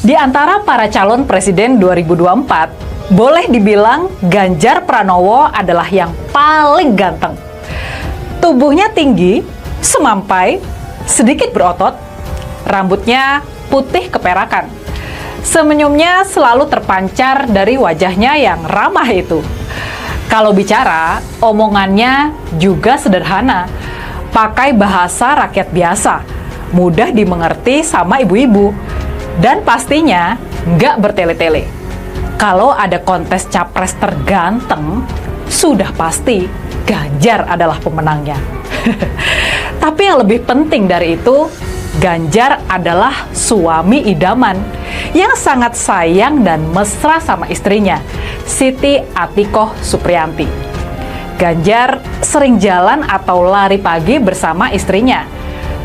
Di antara para calon presiden 2024, boleh dibilang Ganjar Pranowo adalah yang paling ganteng. Tubuhnya tinggi, semampai, sedikit berotot, rambutnya putih keperakan. Senyumnya selalu terpancar dari wajahnya yang ramah itu. Kalau bicara, omongannya juga sederhana, pakai bahasa rakyat biasa, mudah dimengerti sama ibu-ibu, dan pastinya nggak bertele-tele. Kalau ada kontes capres terganteng, sudah pasti Ganjar adalah pemenangnya. Tapi yang lebih penting dari itu, Ganjar adalah suami idaman yang sangat sayang dan mesra sama istrinya, Siti Atikoh Supriyanti. Ganjar sering jalan atau lari pagi bersama istrinya.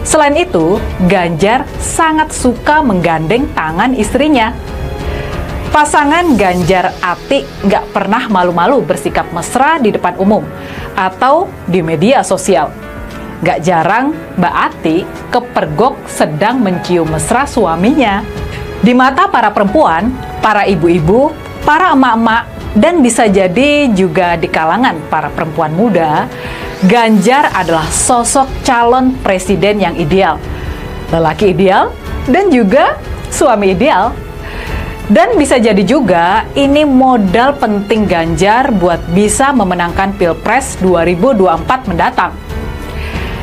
Selain itu, Ganjar sangat suka menggandeng tangan istrinya. Pasangan Ganjar Ati nggak pernah malu-malu bersikap mesra di depan umum atau di media sosial. Nggak jarang Mbak Ati kepergok sedang mencium mesra suaminya. Di mata para perempuan, para ibu-ibu, para emak-emak, dan bisa jadi juga di kalangan para perempuan muda, Ganjar adalah sosok calon presiden yang ideal, lelaki ideal, dan juga suami ideal. Dan bisa jadi juga ini modal penting Ganjar buat bisa memenangkan Pilpres 2024 mendatang.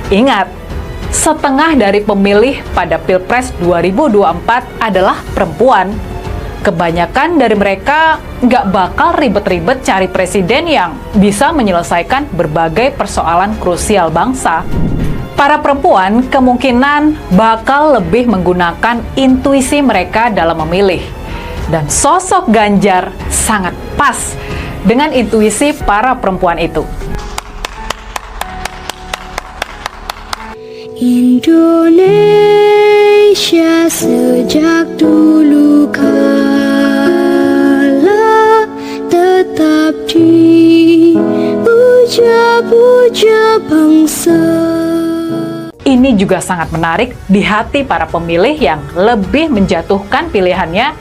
Ingat, setengah dari pemilih pada Pilpres 2024 adalah perempuan. Kebanyakan dari mereka nggak bakal ribet-ribet cari presiden yang bisa menyelesaikan berbagai persoalan krusial bangsa. Para perempuan kemungkinan bakal lebih menggunakan intuisi mereka dalam memilih. Dan sosok Ganjar sangat pas dengan intuisi para perempuan itu. Indonesia sejak dulu kala tetap dipuja-puja bangsa. Ini juga sangat menarik di hati para pemilih yang lebih menjatuhkan pilihannya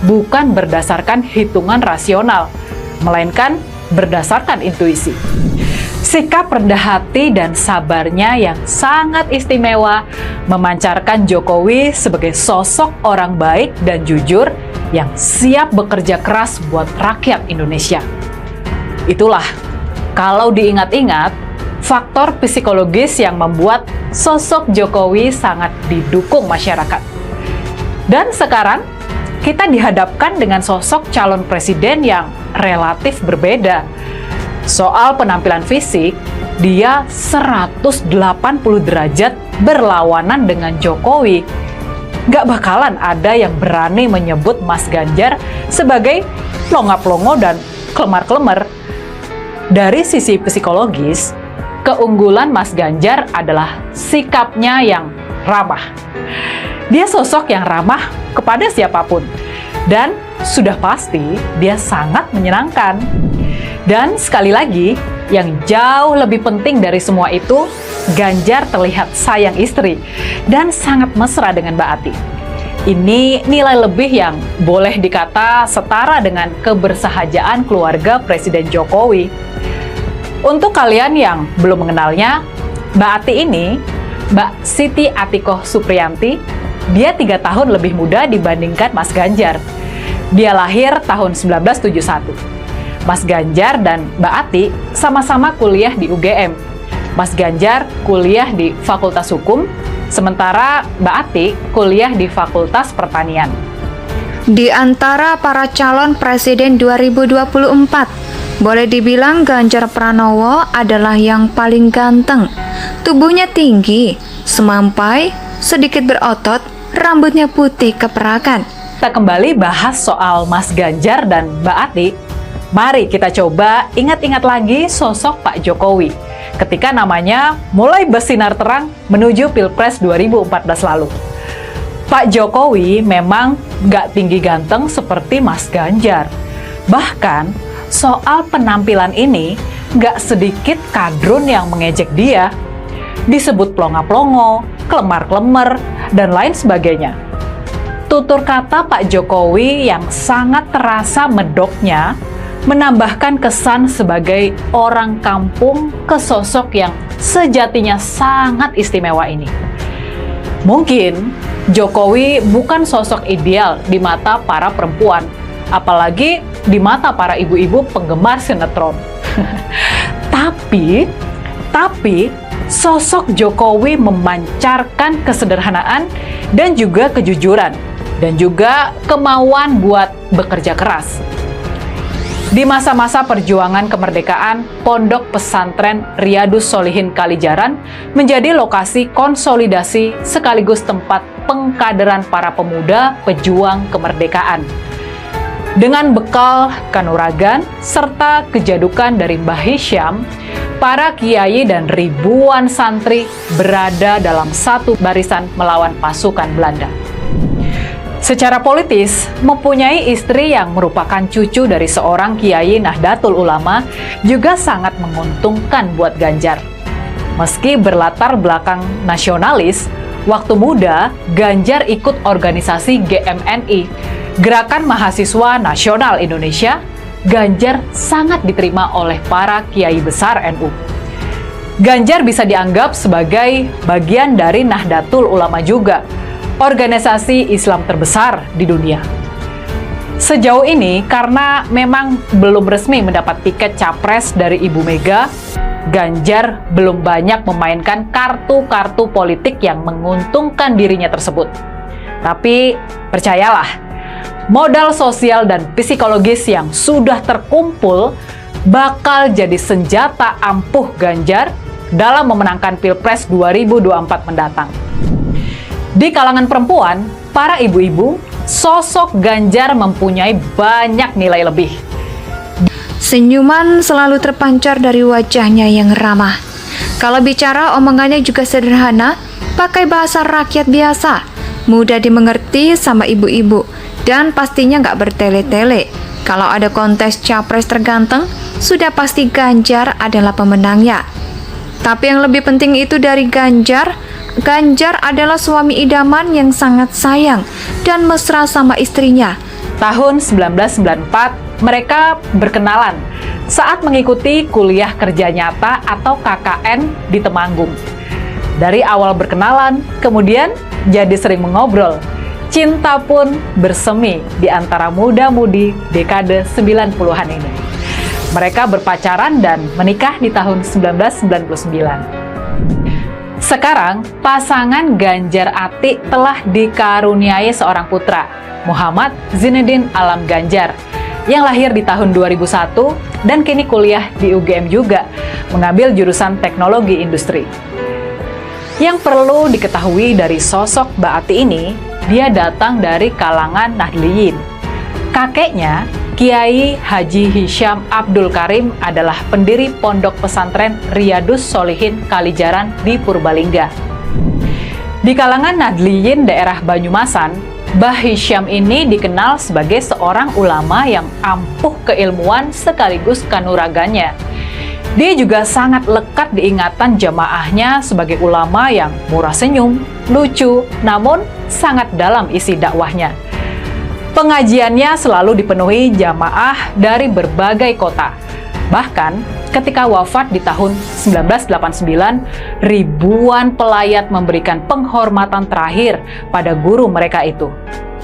bukan berdasarkan hitungan rasional, melainkan berdasarkan intuisi. Sikap rendah hati dan sabarnya yang sangat istimewa memancarkan Jokowi sebagai sosok orang baik dan jujur yang siap bekerja keras buat rakyat Indonesia. Itulah, kalau diingat-ingat, faktor psikologis yang membuat sosok Jokowi sangat didukung masyarakat. Dan sekarang, kita dihadapkan dengan sosok calon presiden yang relatif berbeda. Soal penampilan fisik, dia 180 derajat berlawanan dengan Jokowi. Nggak bakalan ada yang berani menyebut Mas Ganjar sebagai plonga-plongo dan kelemar-kelemar. Dari sisi psikologis, keunggulan Mas Ganjar adalah sikapnya yang ramah. Dia sosok yang ramah kepada siapapun. Dan sudah pasti dia sangat menyenangkan. Dan sekali lagi, yang jauh lebih penting dari semua itu, Ganjar terlihat sayang istri dan sangat mesra dengan Mbak Ati. Ini nilai lebih yang boleh dikata setara dengan kebersahajaan keluarga Presiden Jokowi. Untuk kalian yang belum mengenalnya, Mbak Ati ini, Mbak Siti Atikoh Supriyanti, dia 3 tahun lebih muda dibandingkan Mas Ganjar. Dia lahir tahun 1971. Mas Ganjar dan Mbak Ati sama-sama kuliah di UGM. Mas Ganjar kuliah di Fakultas Hukum, sementara Mbak Ati kuliah di Fakultas Pertanian. Di antara para calon presiden 2024, boleh dibilang Ganjar Pranowo adalah yang paling ganteng. Tubuhnya tinggi, semampai, sedikit berotot, rambutnya putih keperakan. Kita kembali bahas soal Mas Ganjar dan Mbak Ati. Mari kita coba ingat-ingat lagi sosok Pak Jokowi ketika namanya mulai bersinar terang menuju Pilpres 2014 lalu. Pak Jokowi memang nggak tinggi ganteng seperti Mas Ganjar. Bahkan soal penampilan ini nggak sedikit kadrun yang mengejek dia. Disebut plonga-plongo, kelemar-kelemar, dan lain sebagainya. Tutur kata Pak Jokowi yang sangat terasa medoknya menambahkan kesan sebagai orang kampung ke sosok yang sejatinya sangat istimewa ini. Mungkin Jokowi bukan sosok ideal di mata para perempuan, apalagi di mata para ibu-ibu penggemar sinetron. Tapi sosok Jokowi memancarkan kesederhanaan dan juga kejujuran, dan juga kemauan buat bekerja keras. Di masa-masa perjuangan kemerdekaan, Pondok Pesantren Riyadus Sholihin Kalijaran menjadi lokasi konsolidasi sekaligus tempat pengkaderan para pemuda pejuang kemerdekaan. Dengan bekal kanuragan serta kejadukan dari Mbah Hisham, para kiai dan ribuan santri berada dalam satu barisan melawan pasukan Belanda. Secara politis, mempunyai istri yang merupakan cucu dari seorang kiai Nahdlatul Ulama juga sangat menguntungkan buat Ganjar. Meski berlatar belakang nasionalis, waktu muda Ganjar ikut organisasi GMNI, Gerakan Mahasiswa Nasional Indonesia. Ganjar sangat diterima oleh para kiai besar NU. Ganjar bisa dianggap sebagai bagian dari Nahdlatul Ulama juga, organisasi Islam terbesar di dunia. Sejauh ini, karena memang belum resmi mendapat tiket capres dari Ibu Mega, Ganjar belum banyak memainkan kartu-kartu politik yang menguntungkan dirinya tersebut. Tapi percayalah, modal sosial dan psikologis yang sudah terkumpul bakal jadi senjata ampuh Ganjar dalam memenangkan Pilpres 2024 mendatang. Di kalangan perempuan, para ibu-ibu, sosok Ganjar mempunyai banyak nilai lebih. Senyuman selalu terpancar dari wajahnya yang ramah. Kalau bicara, omongannya juga sederhana, pakai bahasa rakyat biasa, mudah dimengerti sama ibu-ibu, dan pastinya nggak bertele-tele. Kalau ada kontes capres terganteng, sudah pasti Ganjar adalah pemenangnya. Tapi yang lebih penting itu dari Ganjar adalah suami idaman yang sangat sayang dan mesra sama istrinya. Tahun 1994, mereka berkenalan saat mengikuti kuliah kerja nyata atau KKN di Temanggung. Dari awal berkenalan, kemudian jadi sering mengobrol. Cinta pun bersemi di antara muda-mudi dekade 90-an ini. Mereka berpacaran dan menikah di tahun 1999. Sekarang, pasangan Ganjar Ati telah dikaruniai seorang putra, Muhammad Zainuddin Alam Ganjar, yang lahir di tahun 2001 dan kini kuliah di UGM juga, mengambil jurusan teknologi industri. Yang perlu diketahui dari sosok Mbak Ati ini, dia datang dari kalangan Nahdliyin. Kakeknya, Kiai Haji Hisham Abdul Karim, adalah pendiri Pondok Pesantren Riyadus Sholihin Kalijaran di Purbalingga. Di kalangan Nahdliyin daerah Banyumasan, Mbah Hisham ini dikenal sebagai seorang ulama yang ampuh keilmuan sekaligus kanuragannya. Dia juga sangat lekat diingatan jamaahnya sebagai ulama yang murah senyum, lucu, namun sangat dalam isi dakwahnya. Pengajiannya selalu dipenuhi jamaah dari berbagai kota. Bahkan ketika wafat di tahun 1989, ribuan pelayat memberikan penghormatan terakhir pada guru mereka itu.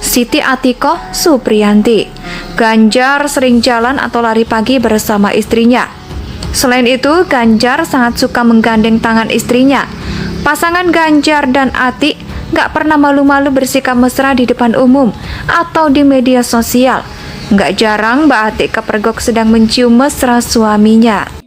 Siti Atikoh Supriyanti. Ganjar sering jalan atau lari pagi bersama istrinya. Selain itu, Ganjar sangat suka menggandeng tangan istrinya. Pasangan Ganjar dan Ati nggak pernah malu-malu bersikap mesra di depan umum atau di media sosial. Nggak jarang Mbak Ati kepergok sedang mencium mesra suaminya.